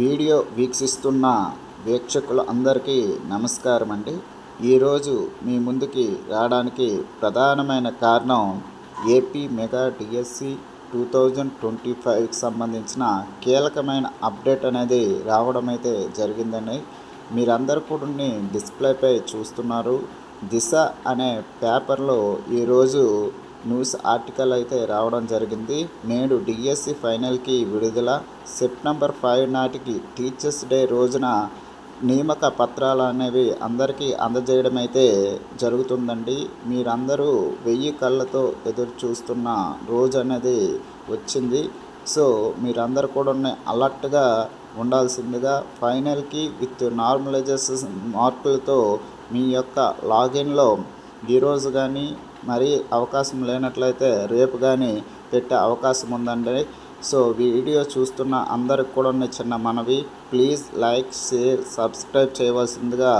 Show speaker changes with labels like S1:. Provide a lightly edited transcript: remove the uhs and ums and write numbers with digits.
S1: Video వీక్షిస్తున్న వీక్షకులు అందరికీ నమస్కారం అండి. ఈరోజు మీ ముందుకి రావడానికి ప్రధానమైన కారణం ఏపీ మెగా డిఎస్సి 2025కి సంబంధించిన కీలకమైన అప్డేట్ అనేది రావడం అయితే జరిగిందండి. మీరందరూ కూడా డిస్ప్లేపై చూస్తున్నారు. దిశ అనే పేపర్లో ఈరోజు న్యూస్ ఆర్టికల్ అయితే రావడం జరిగింది. నేడు డిఎస్సి ఫైనల్కి విడుదల, సెప్టెంబర్ 5 నాటికి టీచర్స్ డే రోజున నియామక పత్రాలు అనేవి అందరికీ అందజేయడం అయితే జరుగుతుందండి. మీరందరూ 1000 కళ్ళతో ఎదురు చూస్తున్న రోజు అనేది వచ్చింది. సో మీరందరూ కూడా అలర్ట్గా ఉండాల్సిందిగా, ఫైనల్కి విత్ నార్మలైజేషన్ మార్కులతో మీ యొక్క లాగిన్లో ఈరోజు కానీ మరి అవకాశం లేనట్లయితే రేపు కానీ పెట్టే అవకాశం ఉందండి. సో వీడియో చూస్తున్న అందరికి కూడా చిన్న మనవి, ప్లీజ్ లైక్, షేర్, సబ్స్క్రైబ్ చేయవలసిందిగా